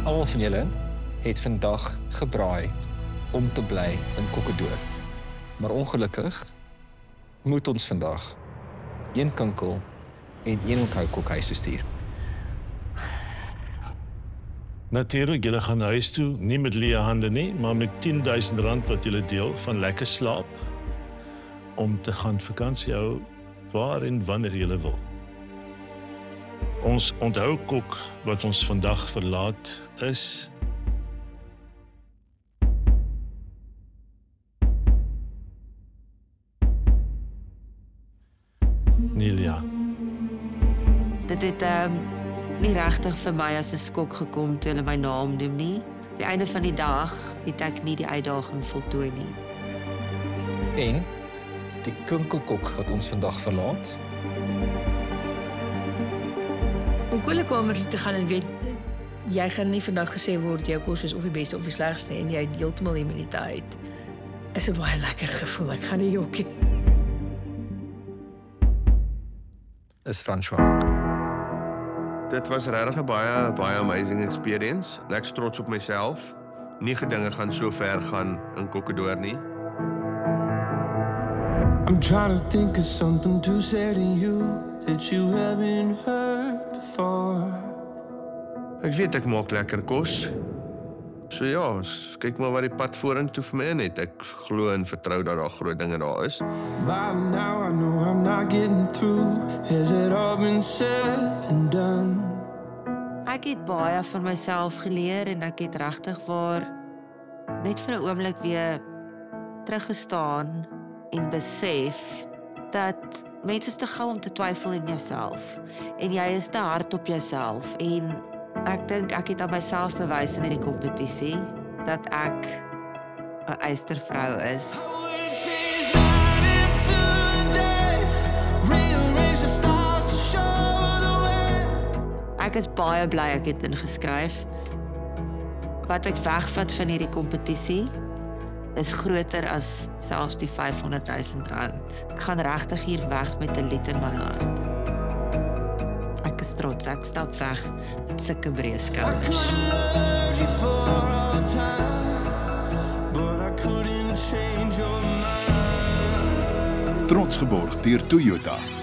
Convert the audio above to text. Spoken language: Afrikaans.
Almal van julle het vandag gebraai om te bly in Kokkedoor. Maar ongelukkig moet ons vandag een kinkel en een onthou kokhuis stuur. Natuurlijk, julle gaan huis toe, nie met leë hande nie, maar met R10.000 wat julle deel van lekker slaap om te gaan vakansie hou waar en wanneer julle wil. Ons onthou kok wat ons vandag verlaat is Nelia. Dit het nie regtig vir my as 'n skok gekom toe hulle my naam noem nie. Op die einde van die dag het ek nie die uitdaging voltooi nie. En die kinkelkok wat ons vandag verlaat, Om koelekamer te gaan en weet, jy gaan nie vandag gesê word jou kos is of die beste of die slegste en jy het heeltemal immuniteit. Is 'n baie lekker gevoel, ek gaan nie jokkie. is François. Dit was regtig 'n baie amazing experience. Ek's trots op myself. Nie gedinge gaan so ver gaan in Kokkedoor nie. I'm trying to think of something to say to you that you haven't heard before. Ek weet ek maak lekker kos. So ja, kyk maar wat die pad vorentoe vir my net. Ek glo en vertrou dat daar groot dinge daar is. By now I know I'm not getting through. Has it all been said and done? Ek het baie van myself geleer en ek het regtig waar net vir 'n oomblik weer teruggestaan en besef dat mense is te gou om te twyfel in jouself en jy is te hard op jouself en ek dink ek het aan myself bewys in hierdie kompetisie dat ek 'n eystervrou is. Ek is baie bly ek het ingeskryf. Wat ek wegvat van hierdie kompetisie is groter as selfs die R500.000. Ek gaan regtig hier weg met 'n lied in my hart. Ek is trots, ek stap weg met sulke breë skouers. Trots geborg deur Toyota.